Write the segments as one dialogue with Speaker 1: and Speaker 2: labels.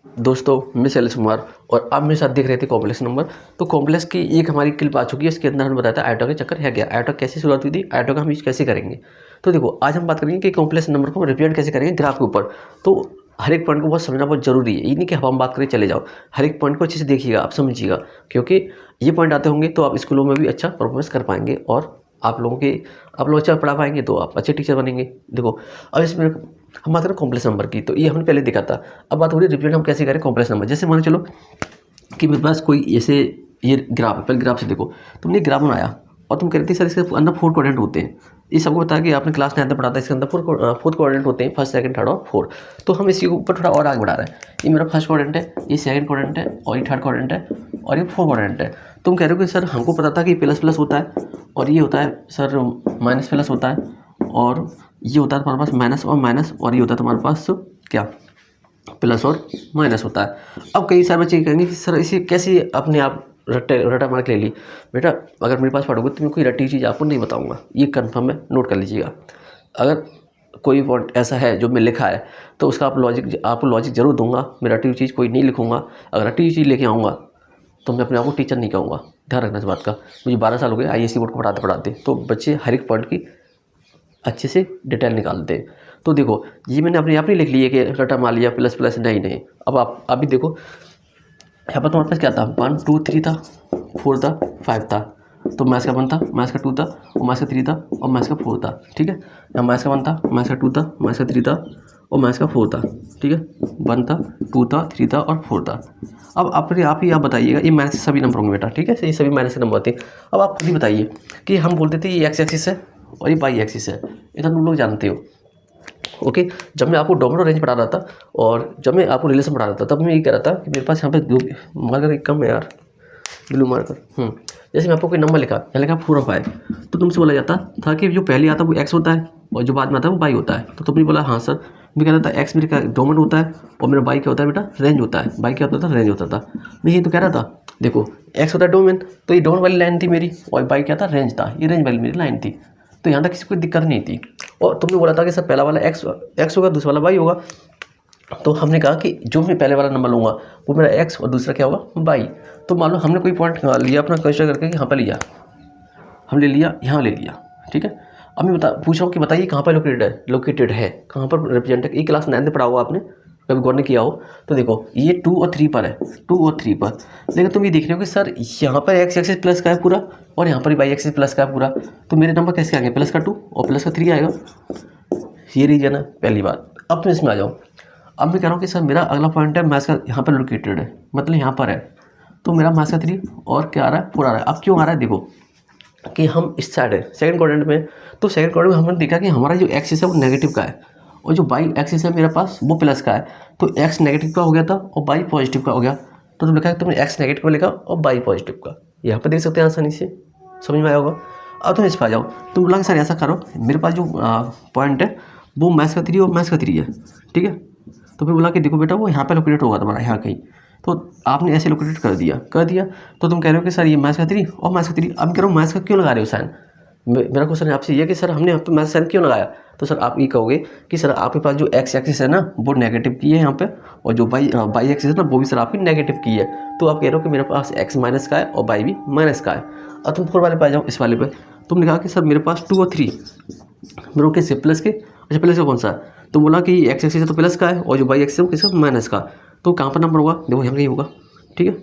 Speaker 1: दोस्तों मैं शैलेश कुमार और आप मेरे साथ देख रहे थे कॉम्प्लेक्स नंबर। तो कॉम्प्लेक्स की एक हमारी क्लिप आ चुकी है, इसके अंदर हमने बताया था आयोटा का चक्कर है क्या, आयोटा कैसे शुरुआत हुई थी, आयोटा का हम यूज कैसे करेंगे। तो देखो आज हम बात करेंगे कि कॉम्प्लेक्स नंबर को हम रिप्रेजेंट कैसे करेंगे ग्राफ के ऊपर। तो हर एक पॉइंट को बहुत समझना बहुत जरूरी है, ये नहीं कि हम बात करें चले जाओ, हर एक पॉइंट को अच्छे से देखिएगा, आप समझिएगा, क्योंकि ये पॉइंट आते होंगे तो आप स्कूलों में भी अच्छा परफॉर्मेंस कर पाएंगे और आप लोग अच्छा पढ़ा पाएंगे तो आप अच्छे टीचर बनेंगे। देखो अब इसमें हम बात करें कॉम्प्लेक्स नंबर की, तो ये हमने पहले देखा था। अब बात हो रही है रिप्रेजेंट हम कैसे करें कॉम्प्लेक्स नंबर। जैसे मान चलो कि मेरे पास कोई ऐसे ये ग्राफ है, पहले ग्राफ से देखो, तुमने ग्राफ बनाया और तुम कह रहे थे सर इसके अंदर 4 क्वाड्रेंट होते हैं। ये सबको बताया कि आपने क्लास 9 में पढ़ा था, इसके अंदर 4 क्वाड्रेंट होते हैं, फर्स्ट सेकंड थर्ड और 4। तो हम इसी के ऊपर थोड़ा और आगे बढ़ा रहे हैं। ये मेरा फर्स्ट क्वाड्रेंट है, ये सेकंड क्वाड्रेंट है, और ये थर्ड क्वाड्रेंट है, और ये 4 क्वाड्रेंट है। तुम कह रहे हो कि सर हमको पता था कि प्लस प्लस होता है और ये होता है सर माइनस प्लस होता है, और ये होता है तुम्हारे पास माइनस और माइनस, और ये होता है तुम्हारे पास क्या प्लस और माइनस होता है। अब कई सारे बच्चे कहेंगे कि सर इसे कैसे अपने आप रटा मार के ले ली। बेटा अगर मेरे पास पढ़ोगे तो मैं कोई रटी चीज़ आपको नहीं बताऊंगा, ये कन्फर्म है, नोट कर लीजिएगा। अगर कोई पॉइंट ऐसा है जो मैं लिखा है तो उसका आपको लॉजिक जरूर दूंगा, मैं रटी हुई चीज़ कोई नहीं लिखूंगा। अगर रटी हुई चीज़ लेके आऊँगा तो मैं अपने आप को टीचर नहीं कहूँगा, ध्यान रखना इस बात का। मुझे 12 साल हो गए IAC बोर्ड को पढ़ाते पढ़ाते, तो बच्चे हर एक पॉइंट की अच्छे से डिटेल निकालते हैं। तो देखो ये मैंने अपने आप नहीं लिख लिया कि रटा मार लिया प्लस प्लस, नहीं। अब आप अभी देखो यहाँ पर तुम्हारे पास क्या था, 1 2 3 था, 4 था, 5 था। तो मैथ्स का 1 था, मैथ्स का 2 था, और मैथ्स का 3 था, और मैथ्स का 4 था। ठीक है, यहाँ मैथ्स का 1 था, मैथ्स का 2 था, मैथ्स का 3 था, और मैथ्स का 4 था। ठीक है, 1 था, 2 था, 3 था और 4 था। अब आप ही बताइएगा, ये माइनस के सभी नंबर होंगे बेटा, ठीक है, ये सभी माइनस के नंबर होते हैं। अब आप खुद ही बताइए कि हम बोलते थे ये एक्स एक्सिस है और ये वाई एक्सिस है, इतना तुम लोग जानते हो। ओके, जब मैं आपको डोमिनो रेंज पढ़ा रहा था और जब मैं आपको रिलेशन पढ़ा रहा था, तब मैं ये कह रहा था कि मेरे पास यहाँ पे दो मार्कर कम है यार, ब्लू मार्कर। जैसे मैं आपको कोई नंबर लिखा, यहाँ लिखा 4 और 5, तो तुमसे बोला जाता था कि जो पहले आता है वो एक्स होता है और जो बाद में आता है वो वाई होता है। तो तुमने बोला हाँ सर, मैं कह रहा था एक्स मेरे डोमिनो होता है और मेरा वाई क्या होता है बेटा, रेंज होता है। वाई क्या होता था, रेंज होता था। मैं ये तो कह रहा था, देखो एक्स होता है डोमेन, तो ये डोमेन वाली लाइन थी मेरी, और वाई क्या था, रेंज था, ये रेंज वाली मेरी लाइन थी। तो यहाँ तक किसी को दिक्कत नहीं थी। और तुमने बोला था कि सर पहला वाला एक्स होगा, दूसरा वाला वाई होगा। तो हमने कहा कि जो मैं पहले वाला नंबर लूँगा वो मेरा एक्स और दूसरा क्या होगा, वाई। तो मान लो हमने कोई पॉइंट लिया अपना कंसिडर करके कि यहाँ पर लिया, हम ले लिया, यहाँ ले लिया। ठीक है, अब मैं पूछ रहा हूँ कि बताइए कहाँ पर लोकेटेड है, कहाँ पर रिप्रेजेंट है। ये क्लास 9 में पढ़ा हुआ आपने, कभी गौर नहीं किया हो तो देखो ये 2 और 3 पर है, 2 और 3 पर। लेकिन तुम ये देख रहे हो कि सर यहाँ पर एक्स एक्सिस प्लस का है पूरा और यहाँ पर वाई एक्सिस प्लस का है पूरा, तो मेरे नंबर कैसे आएंगे, प्लस का 2 और प्लस का 3 आएगा। ये रीजन है पहली बात। अब मैं इसमें आ जाऊँ, अब मैं कह रहा हूँ कि सर मेरा अगला पॉइंट है मैथ्स का, यहाँ पर लोकेटेड है, मतलब यहाँ पर है, तो मेरा मैथ्स का 3 और क्या आ रहा है, 4 आ रहा है। अब क्यों आ रहा है, देखो कि हम इस साइड है सेकंड क्वाड्रेंट में, तो सेकंड क्वाड्रेंट में हमने देखा कि हमारा जो एक्सिस है वो नेगेटिव का है और जो वाई एक्सिस है मेरे पास वो प्लस का है। तो एक्स नेगेटिव का हो गया था और वाई पॉजिटिव का हो गया। तो तुम लिखा है, तुमने एक्स नेगेटिव का लिखा और वाई पॉजिटिव का, यहाँ पर देख सकते हैं आसानी से, समझ में आया होगा। अब तुम इस पर आ जाओ, तुम बोला कि सर ऐसा करो, मेरे पास जो पॉइंट है वो मैथ्स का 3 और मैथ्स का 3 है। ठीक है, तो फिर बोला कि देखो बेटा वो यहाँ पे लोकेटेड होगा तुम्हारा, यहाँ कहीं। तो आपने ऐसे लोकेटेड कर दिया। तो तुम कह रहे हो कि सर ये मैथ्स का 3 और मैथ्स का 3। अब कह रहा हूँ मैथ्स का क्यों लगा रहे हो साइन। मेरा क्वेश्चन आपसे ये कि सर हमने यहाँ पे मैथ्स साइन क्यों लगाया। तो सर आप ये कहोगे कि सर आपके पास जो एक्स एक्सिस है ना वो नेगेटिव की है यहाँ पे, और जो वाई एक्सिस है ना वो भी सर आपकी नेगेटिव की है। तो आप कह रहे हो कि मेरे पास एक्स माइनस का है और वाई भी माइनस का है। अब तुम 4 वाले पे आ जाओ, इस वाले पे तुमने कहा कि सर मेरे पास 2 और 3 मेरे के से प्लस के, अच्छा प्लस का कौन सा, तो बोला कि एक्स एक्सिस है तो प्लस का है और जो वाई एक्सिस है वो किसका, माइनस का। तो कहाँ पर नंबर होगा, देखो यहाँ कहीं होगा। ठीक है,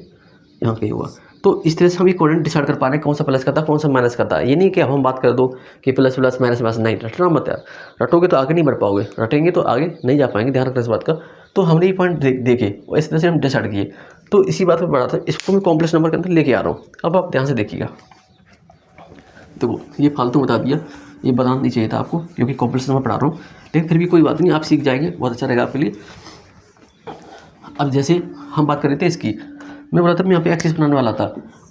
Speaker 1: यहाँ कहीं होगा। तो इस तरह से हम ये कोऑर्डिनेट डिसाइड कर पा रहे हैं कौन सा प्लस का था कौन सा माइनस का था। ये नहीं कि अब हम बात कर दो कि प्लस प्लस माइनस माइनस, नहीं रटना मत यार, रटोगे तो आगे नहीं बढ़ पाओगे, रटेंगे तो आगे नहीं जा पाएंगे, ध्यान रखना इस बात का। तो हमने ये पॉइंट देखे और इस तरह से हम डिसाइड किए। तो इसी बात पर बढ़ा था, इसको मैं कॉम्प्लेक्स नंबर के अंदर लेके आ रहा हूँ। अब आप ध्यान से देखिएगा, देखो ये फालतू बता दिया, ये बताना नहीं चाहिए था आपको क्योंकि कॉम्प्लेक्स नंबर पढ़ा रहा हूँ, लेकिन फिर भी कोई बात नहीं, आप सीख जाएंगे, बहुत अच्छा रहेगा आपके लिए। अब जैसे हम बात कर रहे थे इसकी, मैं बोला था मैं यहाँ पे एक्सिस बनाने वाला था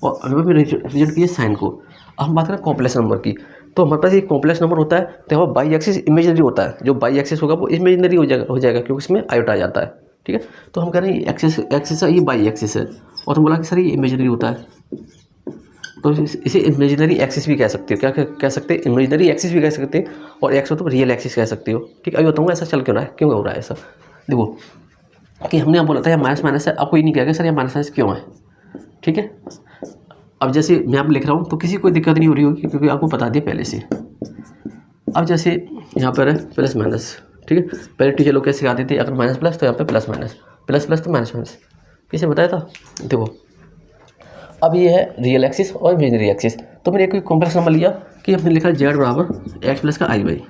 Speaker 1: और मैं रिप्रेजेंट किया साइन को। अब हम बात करें कॉम्प्लेक्स नंबर की, तो हमारे पास एक कॉम्प्लेक्स नंबर होता है तो यहाँ बाई एक्सिस इमेजिनरी होता है, जो बाई एक्सिस होगा वो इमेजिनरी हो जाएगा क्योंकि इसमें आयोटा आ जाता है। ठीक है, तो हम कह रहे हैं एक्सिस है, ये बाई एक्सिस है, और तुम बोला कि सर ये इमेजिनरी होता है, तो इसे इमेजिनरी एक्सिस भी कह सकते हो। क्या कह सकते हैं, इमेजिनरी एक्सिस भी कह सकते हैं, और एक्स हो तो रियल एक्सिस कह सकते हो। ठीक है, अभी बताऊँगा ऐसा चल क्यों रहा है, क्यों हो रहा है ऐसा। देखो कि हमने यहाँ बोला था यहाँ माइनस माइनस है, आपको ये नहीं कहेगा सर ये माइनस माइनस क्यों है, ठीक है। अब जैसे मैं यहाँ पर लिख रहा हूँ तो किसी कोई दिक्कत नहीं हो रही होगी क्योंकि आपको बता दिया पहले से। अब जैसे यहाँ पर है प्लस माइनस, ठीक है, पहले टीचर लोग कैसे सिखाते थे, अगर माइनस प्लस तो यहाँ पे प्लस माइनस, प्लस प्लस तो माइनस माइनस, किसे बताया था। देखो अब ये है रियल एक्सिस और इमेजिनरी एक्सिस। तो मैंने कोई कॉम्प्लेक्स नंबर लिया कि हमने लिखा जेड बराबर एक्स प्लस का आई वाई,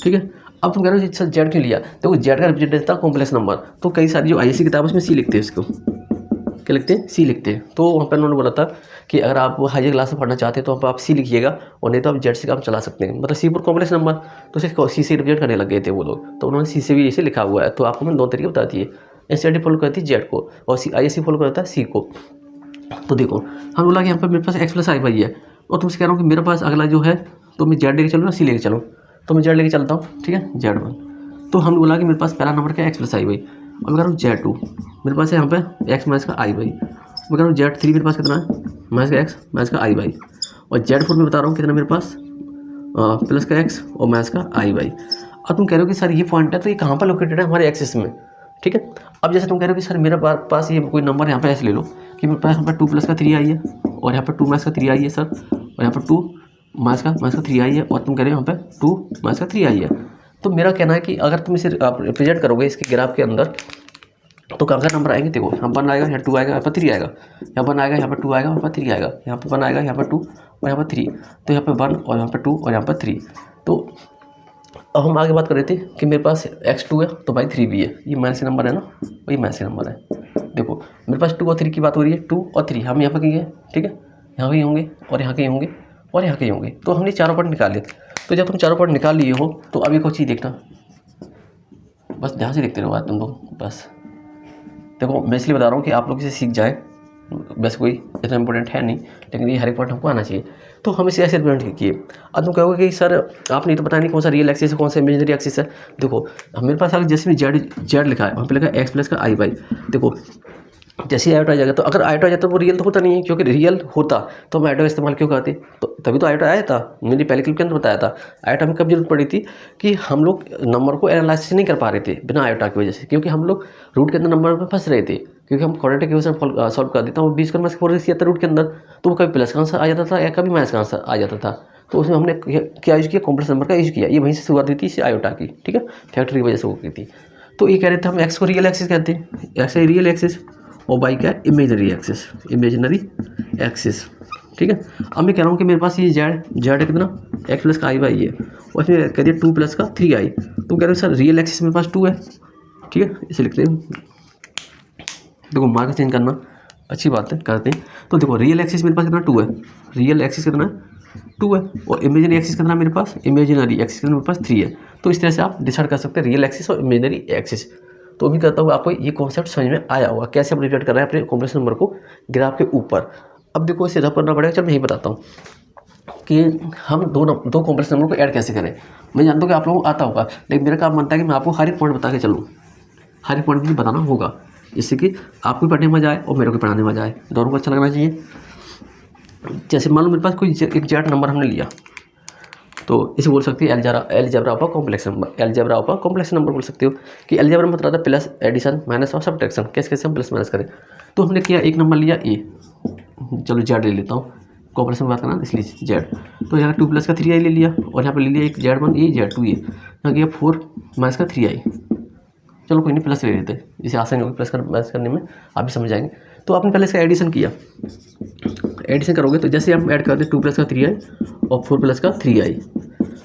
Speaker 1: ठीक है। अब तुम कह रहे हो सर जेड क्यों लिया, देखो जेड का रिप्रेजेंट था कॉम्प्लेक्स नंबर, तो कई सारी जो आईएससी किताब है उसमें सी लिखते हैं, इसको क्या लिखते हैं, सी लिखते हैं। तो वहाँ पर उन्होंने बोला था कि अगर आप हायर क्लास में पढ़ना चाहते हैं तो वहाँ पर आप सी लिखिएगा और नहीं तो आप जेड से काम चला सकते हैं, मतलब सी पर कॉम्प्लेक्स नंबर, तो सिर्फ सी से रिप्रेजेंट करने लग गए थे वो लोग, तो उन्होंने सी से भी इसे लिखा हुआ है। तो आपको मैंने 2 तरीके बता दिए, एनसीईआरटी फॉलो करती है जेड को और आईएससी फॉलो करता है सी को। तो देखो हम बोला कि यहाँ पर मेरे पास एक्स प्लस आई वाई है और तुमसे कह रहा हूँ कि मेरे पास अगला जो है तो मैं जेड लेके चलूँ ना सी लेके चलूँ, तो मैं जेड लेके चलता हूँ, ठीक है, जेड 1। तो हमने बोला कि मेरे पास पहला नंबर क्या है एक्स प्लस आई वाई, और मैं कह रहा हूँ जेड 2 मेरे पास है यहाँ पे एक्स माइनस का आई वाई, मैं कह रहा हूँ जेड 3 मेरे पास कितना है माइनस का एक्स माइनस का आई वाई, और जेड 4 में बता रहा हूँ कितना मेरे पास प्लस का एक्स और माइनस का आई वाई। अब तुम कह रहे हो कि सर ये पॉइंट है तो ये कहाँ पर लोकेटेड है, हमारे एक्सिस में, ठीक है। अब जैसे तुम कह रहे हो कि सर मेरे पास ये कोई नंबर यहाँ पे ऐसे ले लो कि मेरे पास यहाँ पर 2 प्लस का 3 आई है और यहाँ पर 2 माइनस का 3 आई है सर, और यहाँ पर 2 माइनस का 3 आई है, और तुम कह रहे हो यहाँ पे 2 माइनस का 3 आई है। तो मेरा कहना है कि अगर तुम इसे रिप्रेजेंट करोगे इसके ग्राफ के अंदर तो कहाँ का नंबर आएंगे, देखो यहाँ 1 आएगा, यहाँ 2 आएगा, यहाँ पर 3 आएगा, यहाँ 1 आएगा, यहाँ पर 2 आएगा, यहाँ पर 3 आएगा, यहाँ पर 1 आएगा, यहाँ पर 2 और यहाँ पर 3, तो यहाँ पर 1 और यहाँ पर 2 और यहाँ पर 3। तो अब हम आगे बात कर रहे थे कि मेरे पास x2 है तो भाई 3 भी है, ये माइनस नंबर है ना, वही माइनस नंबर है। देखो मेरे पास 2 और 3 की बात हो रही है, 2 और 3 हम यहाँ पर कहीं हैं, ठीक है, यहाँ कहीं होंगे और यहाँ कहीं होंगे और यहाँ कहीं होंगे, तो हमने चारों पॉइंट निकाल लिए। तो जब तुम चारों पॉइंट निकाल लिए हो तो अभी कोई चीज़ देखना, बस ध्यान से देखते रहो आज तुम लोग, बस देखो मैं इसलिए बता रहा हूँ कि आप लोग इसे सीख जाए, बस कोई इतना इंपॉर्टेंट है नहीं, लेकिन ये हर एक पॉइंट हमको आना चाहिए। तो हम इसे ऐसे रिप्रेजेंट किए। अब तुम कहोगे कि सर आपने तो पता नहीं कौन सा रियल एक्सिस है कौन सा इमेजिनरी एक्सिस है। देखो मेरे पास अगर जैसे भी जेड लिखा है वहाँ पे लिखा है एक्स प्लस का आई वाई, देखो जैसे आयोटा आ जाएगा तो अगर आयोटा आ जाता तो वो रियल तो होता नहीं है, क्योंकि रियल होता तो हम आयोटा का इस्तेमाल क्यों करते, तो तभी तो आयोटा आया था, मैंने पहले क्लिप के अंदर बताया था। आयोटा में कब जरूरत पड़ी थी कि हम लोग नंबर को एनालिसिस नहीं कर पा रहे थे बिना आयोटा की वजह से, क्योंकि हम लोग रूट के अंदर नंबर में फंस रहे थे, क्योंकि हम क्वाड्रेटिक इक्वेशन सॉल्व कर देते हैं, वो 20 का माइनस 4 था रूट के अंदर, तो वो कभी प्लस का आंसर आ जाता था या कभी माइनस का आंसर आ जाता था। तो उसमें हमने क्या यूज़ किया, कॉम्प्लेक्स नंबर का यूज़ किया, ये वहीं से शुरुआत हुई थी इस आयोटा की, ठीक है, फैक्टरी की वजह से हो गई थी। तो ये कह रहे थे हम एक्स को रियल एक्सिस कहते हैं, एक्स है रियल एक्सिस और वाई क्या है इमेजिनरी एक्सिस, इमेजिनरी एक्सिस, ठीक है। अब मैं कह रहा हूँ कि मेरे पास ये जेड कितना एक्स प्लस का आई वाई है और इसमें कह दिया 2 प्लस का 3 आई, तो कह रहे हो सर रियल एक्सिस मेरे पास 2 है, ठीक है, इसे लिखते हैं। देखो मार्क चेंज करना अच्छी बात है, करते हैं। तो देखो रियल एक्सिस मेरे पास कितना 2 है, रियल एक्सिस कितना है 2 है, और इमेजिनरी एक्सिस कितना मेरे पास, इमेजिनरी एक्सिस कितना मेरे पास 3 है। तो इस तरह से आप डिसाइड कर सकते हैं रियल एक्सिस और इमेजिनरी एक्सिस। तो उम्मीद करता हूँ आपको ये कॉन्सेप्ट समझ में आया होगा, कैसे आप रिप्रेजेंट कर रहे हैं अपने कॉम्प्लेक्स नंबर को ग्राफ के ऊपर। अब देखो इसे रब करना पड़ेगा, चलो मैं यही बताता हूँ कि हम दो कॉम्प्लेक्स नंबर को ऐड कैसे करें। मैं जानता हूँ कि आप लोगों को आता होगा, लेकिन मेरा काम बनता है कि मैं आपको हर एक पॉइंट बता के चलूँ, हर एक पॉइंट मुझे बताना होगा, जिससे कि आपको भी पढ़ने में मजा आए और मेरे को पढ़ाने में मजा आए, दोनों को अच्छा लगना चाहिए। जैसे मान लो मेरे पास कोई एक जेड नंबर हमने लिया, तो इसे बोल सकते हैं algebra of complex number, algebra of complex number बोल सकते हो कि एलजेब्रा मतलब होता है प्लस एडिशन माइनस और सब्ट्रैक्शन, कैसे कैसे हम प्लस माइनस करें। तो हमने किया एक नंबर लिया ए, चलो जेड ले लेता हूँ, कॉम्प्लेक्स में बात करना इसलिए जेड। तो यहाँ 2 प्लस का 3 आई ले लिया और यहाँ पर ले लिया एक जेड 1 ए जेड 2 ए, यहाँ किया 4 माइनस का 3 आई, चलो कोई नहीं प्लस ले लेते, इसे आसानी होगी प्लस माइनस करने में, आप भी समझ जाएंगे। तो आपने पहले इसका एडिशन किया, एडिशन करोगे तो जैसे हम ऐड करते हैं 2 प्लस का 3 आई और 4 प्लस का 3 आई,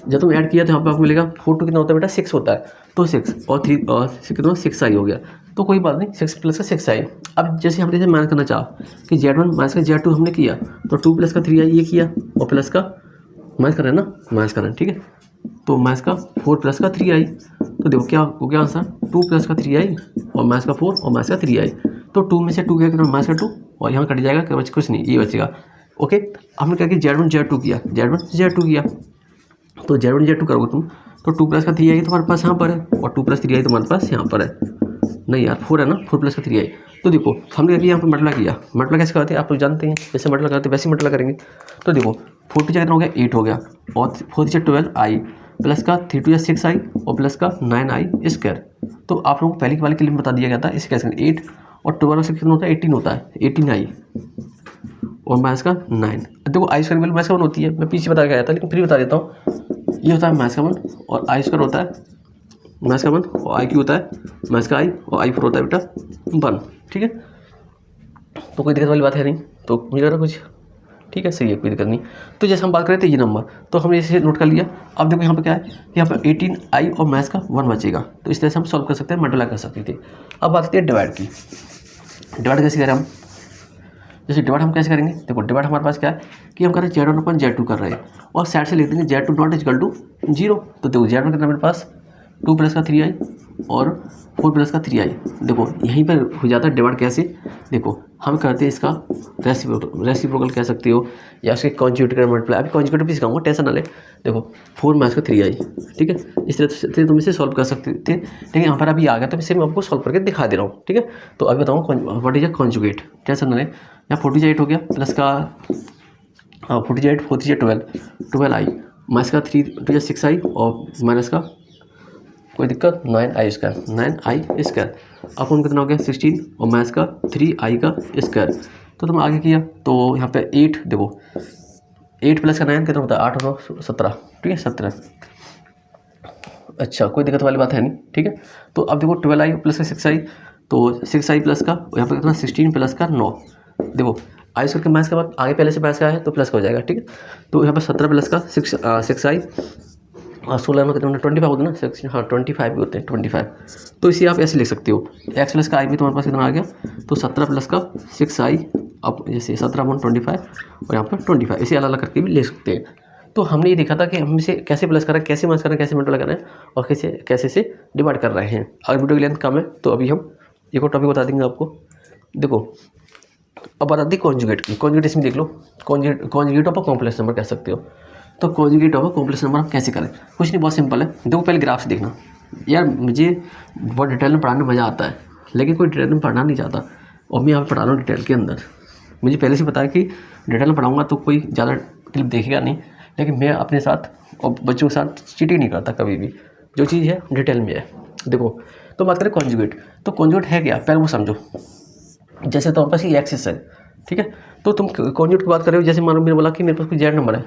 Speaker 1: जब तुम ऐड किया तो यहाँ पे आपको मिलेगा 4 2 कितना होता है बेटा 6 होता है, तो 6 और 3 और कितना 6 आई हो गया, तो कोई बात नहीं 6 प्लस का 6 आई। अब जैसे हमने इसे माइनस करना चाहा कि Z1 माइनस का Z2 हमने किया, तो 2 प्लस का 3 आई ये किया और प्लस का माइनस कर रहे हैं ना, माइनस कर रहे हैं, ठीक है, तो माइनस का 4 प्लस का 3 आई, तो देखो क्या हो गया आंसर 2 प्लस का 3 आई और माइनस का 4 और माइनस का 3 आई, तो 2 में से 2 गया कितना माइनस का 2 और यहाँ कट जाएगा, क्या बच कुछ नहीं, ये बचेगा। ओके, हमने क्या किया Z1 Z2 किया, Z1 Z2 किया, तो Z1 Z2 करोगे तुम तो 2 प्लस का 3 आई तुम्हारे पास यहाँ पर है और 2 प्लस 3 आई तुम्हारे पास यहाँ पर है, नहीं यार 4 है ना, 4 प्लस का 3 आई। तो देखो हमने क्या किया, यहाँ पर मल्टीप्लाई किया, मल्टीप्लाई कैसे करते हैं आप लोग जानते हैं, जैसे मल्टीप्लाई करते हैं वैसे मल्टीप्लाई करेंगे। तो देखो 4 की जगह हो गया 8 हो गया और 4 से 12 आई, प्लस का 3 2 6i और प्लस का 9i स्क्वायर। तो आप लोगों को पहले वाले के लिए बता दिया गया था, इसे कैसे 8 और 12 और 6 कितना होता है 18 होता है, 18i और माइनस का 9। देखो आई स्क्वायर वैल्यू माइनस का 1 होती है, मैं पीछे बता के आया था लेकिन फिर बता देता हूँ। ये होता है माइनस का 1 और आई स्क्वायर होता है माइनस का 1 और आई क्यू होता है माइनस का i और i4 होता है बेटा 1। ठीक है, तो कोई दिक्कत वाली बात है नहीं, तो मुझे लग रहा कुछ ठीक है, सही है, कोई दिक्कत नहीं। तो जैसे हम बात करें थे ये नंबर, तो हमने इसे नोट कर लिया। अब देखो यहाँ पे क्या है, यहाँ पे 18i और माइनस का 1 बचेगा, तो इस तरह से हम सॉल्व कर सकते हैं, मल्टीप्लाई कर सकते थे। अब बात करते हैं डिवाइड की। डिवाइड कैसे करें हम, जैसे डिवाइड हम कैसे करेंगे, देखो डिवाइड हमारे पास क्या है कि हम कर रहे हैं Z1 Z2 कर रहे हैं और साइड से लिख देंगे Z2 नॉट इक्वल टू 0। तो देखो Z1 कितना मेरे पास 2 प्लस का 3i और 4 प्लस का 3i। देखो यहीं पर हो जाता है डिवाइड कैसे, देखो हम करते हैं इसका रेसिप्रोकल कह सकते हो या उसके कॉन्जुगेट कर मल्टीप्लाई। अभी कॉन्जुगेट भी सिखाऊंगा, टेंशन ना ले। देखो 4 माइनस का 3i, ठीक है, इस तरह से तुम इसे सॉल्व कर सकते थे, लेकिन यहाँ पर अभी आ गया तो इसे मैं आपको सॉल्व करके दिखा दे रहा हूँ। ठीक है, तो अभी बताऊँ what is a conjugate, tension ना ले। यहाँ 48 हो गया प्लस का 48 4 12i माइनस का 3 2 6i और माइनस का कोई दिक्कत 9i स्क्वायर 9i स्क्वायर। अब हम कितना हो गया 16 और माइनस का 3i का स्क्वायर। तो तुम आगे किया तो यहाँ पे 8 देखो 8 प्लस का 9 कितना होता है 8 और 17, ठीक है 17। अच्छा कोई दिक्कत वाली बात है नहीं, ठीक है। तो अब देखो 12i प्लस का 6i, तो 6i प्लस का यहाँ पर कितना 16 प्लस का 9। देखो आई स्क्वायर के माइनस के बाद आगे पहले से माइनस का है तो प्लस का हो जाएगा, ठीक है। तो यहाँ पर 17 प्लस का 6i और 16 में कितना 25 होते हैं ना 6, हाँ 25 भी होते हैं 25। तो इसे आप ऐसे लिख सकते हो, एक्स प्लस का आई भी तुम्हारे पास कितना आ गया, तो 17 प्लस का 6i, अब जैसे 17 25 और यहाँ पर 25, इसे अलग अलग करके भी ले सकते हैं। तो हमने ये देखा था कि हम इसे कैसे प्लस कर रहे हैं, कैसे माइनस कर रहे हैं, कैसे मल्टीप्लाई कर रहे हैं और कैसे से डिवाइड कर रहे हैं। अगर वीडियो की लेंथ कम है तो अभी हम एक और टॉपिक बता देंगे आपको। देखो अब बता दी कॉन्जुगेट की, कॉन्जुगेट इसमें देख लो, conjugate of a complex number कह सकते हो। तो conjugate of a complex number हम कैसे करें, कुछ नहीं बहुत सिंपल है। देखो पहले ग्राफ से देखना, यार मुझे बहुत डिटेल में पढ़ाने में मज़ा आता है लेकिन कोई डिटेल में पढ़ना नहीं चाहता और मैं यहाँ पर पढ़ा रहा हूँ डिटेल के अंदर। मुझे पहले से पता है कि डिटेल में पढ़ाऊँगा तो कोई ज़्यादा क्लिप देखेगा नहीं, लेकिन मैं अपने साथ और बच्चों के साथ चीटिंग नहीं करता कभी भी, जो चीज़ है डिटेल में है। देखो तो बात करें कॉन्जुगेट, तो कॉन्जुगेट है क्या पहले वो समझो। जैसे तुम्हारे पास ये एक्सिस है, ठीक है, तो तुम कॉन्जुगेट की बात कर रहे हो, जैसे मानो मैंने बोला कि मेरे पास कोई जेड नंबर है,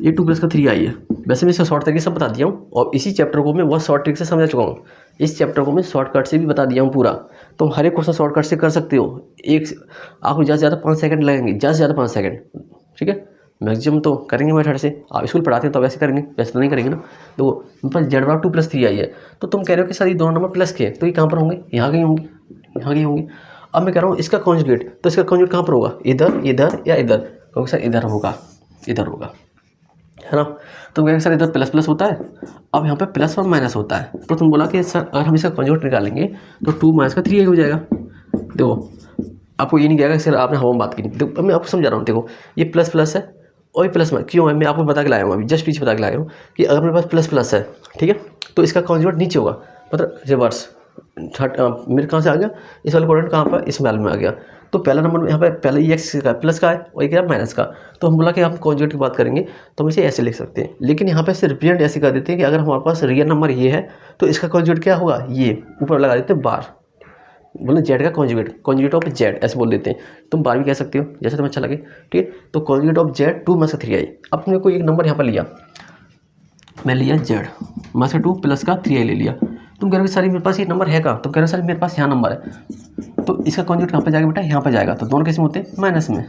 Speaker 1: ये 2 प्लस का 3i है। वैसे मैं इसे शॉर्ट तरीके से बता दिया हूँ और इसी चैप्टर को मैं बहुत शॉर्ट ट्रिक से समझा चुका हूँ। इस चैप्टर को मैं शॉर्टकट से भी बता दिया हूँ पूरा, तुम हर एक क्वेश्चन शॉर्टकट से कर सकते हो। एक आपको ज़्यादा से ज़्यादा 5 सेकंड लगेंगे, ज़्यादा से ज़्यादा 5 सेकंड, ठीक है, मैक्सिमम तो करेंगे मेथड से। आप स्कूल पढ़ाते हैं तो वैसे करेंगे, वैसे तो नहीं करेंगे ना। तो मेरे पास जेड 2 प्लस 3i है, तो तुम कह रहे हो कि सर ये दोनों नंबर प्लस के, तो ये कहाँ पर होंगे, यहाँ कहीं होंगे, यहाँ कहीं होंगे। अब मैं कह रहा हूँ इसका कॉन्जुगेट, तो इसका कॉन्जुगेट कहाँ पर होगा, इधर इधर या इधर, क्योंकि सर इधर होगा, इधर होगा, है ना। तो कहेंगे सर इधर प्लस प्लस होता है, अब यहाँ पे प्लस और माइनस होता है। तो तुम बोला कि सर अगर हम इसका कॉन्जुगेट निकालेंगे तो 2 माइनस का 3i हो जाएगा। देखो आपको ये नहीं कहेगा सर आपने हवा में बात की। देखो मैं आपको समझा रहा हूँ, देखो ये प्लस प्लस है और ये प्लस में क्यों है, मैं आपको बता के लाया हूँ अभी, जस्ट पीछे बता के लाया हूँ कि अगर मेरे पास प्लस प्लस है, ठीक है, तो इसका कॉन्जुगेट नीचे होगा, मतलब रिवर्स। मेरे कहाँ से आ गया, इस वाले कोऑर्डिनेट कहाँ पर, इस वाले में आ गया। तो पहला नंबर यहाँ पे पहले ये एक्स का प्लस का है और एक माइनस का, तो हम बोला कि हम कॉन्जुगेट की बात करेंगे तो हम इसे ऐसे लिख सकते हैं। लेकिन यहाँ पे से रिप्रेजेंट ऐसे कर देते हैं कि अगर हमारे पास रियल नंबर ये है तो इसका कॉन्जुगेट क्या होगा, ये ऊपर लगा देते हैं बार, बोले जेड का कॉन्जुगेट ऑफ जेड ऐसे बोल देते हैं। तुम बार भी कह सकते हो जैसे तुम्हें अच्छा लगे, ठीक है। तो कॉन्जुगेट ऑफ जेड 2 माइनस का 3i। अब तुमने कोई एक नंबर यहाँ पर लिया, मैं लिया जेड माइनस का 2 प्लस का 3i ले लिया। तुम कह रहे हो सर मेरे पास ये नंबर है का, तुम कह रहे हो सर मेरे पास यहाँ नंबर है, तो इसका कॉन्जुगेट कहाँ पे जाएगा बेटा, यहाँ पे जाएगा। तो दोनों कैसे होते हैं, माइनस में।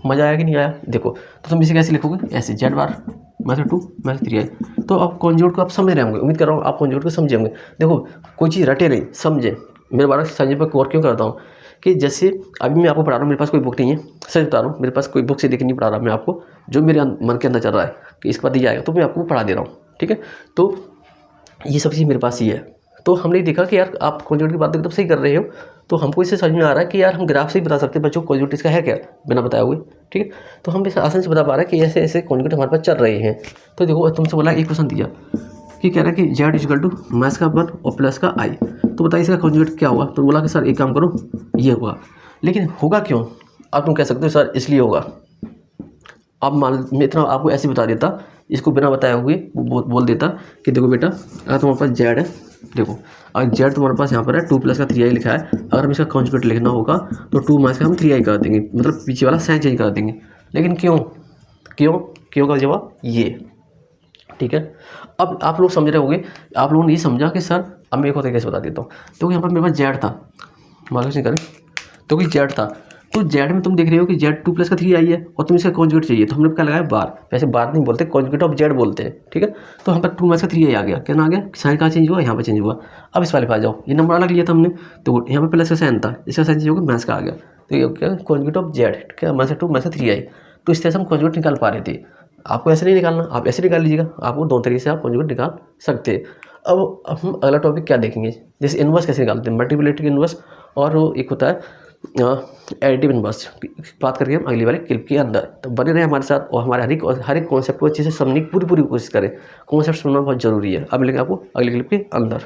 Speaker 1: मज़ा आया कि नहीं आया, देखो तो तुम इसे कैसे लिखोगे, ऐसे जेड बार माइनस 2 माइनस 3i। तो अब कॉन्जुगेट को आप समझ रहे होंगे, उम्मीद कर रहा हूँ आप कॉन्जुगेट को समझे होंगे। देखो कोई चीज़ रटे नहीं, समझे। मेरे बारे समझे पर गौर क्यों करता हूँ कि जैसे अभी मैं आपको पढ़ा रहा हूँ, मेरे पास कोई बुक नहीं है, सच बता रहा हूँ, मेरे पास कोई बुक से देख नहीं पढ़ा रहा मैं आपको, जो मेरे मन के अंदर चल रहा है कि इसके बाद दिया जाएगा तो मैं आपको पढ़ा दे रहा हूँ, ठीक है। तो ये सब चीज़ मेरे पास ही है। तो हमने देखा कि यार आप कॉन्जुगेट की बात एकदम सही कर रहे हो, तो हमको इससे समझ में आ रहा है कि यार हम ग्राफ से ही बता सकते हैं बच्चों कॉन्जुगेट इसका है क्या, बिना बताए हुए, ठीक है। तो हम इसे आसान से बता पा रहे हैं कि ऐसे ऐसे कॉन्जुगेट हमारे पास चल रहे हैं। तो देखो तुमसे बोला एक क्वेश्चन दिया कि कह रहा है कि जेड इक्वल टू माइनस का 1 और प्लस का i, तो बताइए इसका कॉन्जुगेट क्या होगा। तो बोला कि सर एक काम करो ये होगा, लेकिन होगा क्यों, अब तुम कह सकते हो सर इसलिए होगा। अब मान मैं इतना आपको ऐसे बता देता इसको बिना बताए हुए वो बोल देता कि देखो बेटा अगर तुम्हारे पास जेड है, देखो अगर जेड तुम्हारे पास यहाँ पर है 2 प्लस का 3i लिखा है, अगर हम इसका कॉन्जुगेट लिखना होगा तो 2 माइनस का हम 3i कर देंगे, मतलब पीछे वाला साइन चेंज कर देंगे। लेकिन क्यों क्यों क्यों का जवाब ये, ठीक है। अब आप लोग समझ रहे होंगे, आप लोगों ने ये समझा कि सर अब मैं एक और तरीके से बता देता हूँ। तो यहाँ पर मेरे पास जेड था, मार्केशन करें तो कि जेड था, तो जेड में तुम देख रहे हो कि जेड 2 प्लस का 3i है और तुम इसका कॉन्जुगेट चाहिए, तो हमने क्या लगाया बार, वैसे बार नहीं बोलते, कॉन्जुगेट ऑफ जेड बोलते हैं, ठीक है। तो यहाँ पर 2 माइनस का 3i आ गया, क्या आ गया, साइन कहाँ चेंज हुआ, यहाँ पर चेंज हुआ। अब इस वाले पे आ जाओ, ये नंबर अलग लिया था हमने, तो यहाँ पर प्लस का साइन था, इसका साइन चेंज होगा, माइनस का आ गया, तो ये क्या कॉन्जुगेट ऑफ जेड, क्या माइनस 2 माइनस 3i। तो इस तरह से हम कॉन्जुगेट निकाल पा रहे थे। आपको ऐसे नहीं निकालना, आप ऐसे निकाल लीजिएगा, आपको दोनों तरीके से आप कॉन्जुगेट निकाल सकते हैं। अब हम अगला टॉपिक क्या देखेंगे, जैसे इन्वर्स कैसे निकालते हैं, मल्टीप्लिकेटिव इन्वर्स, और वो एक होता है एडिटिव इन्वर्स, बात करेंगे हम अगली वाले क्लिप के अंदर। तो बने रहे हमारे साथ और हमारे हर एक कॉन्सेप्ट को अच्छे से समझने की पूरी कोशिश करें। कॉन्सेप्ट सुनना बहुत जरूरी है। अब मिलेंगे आपको अगली क्लिप के अंदर।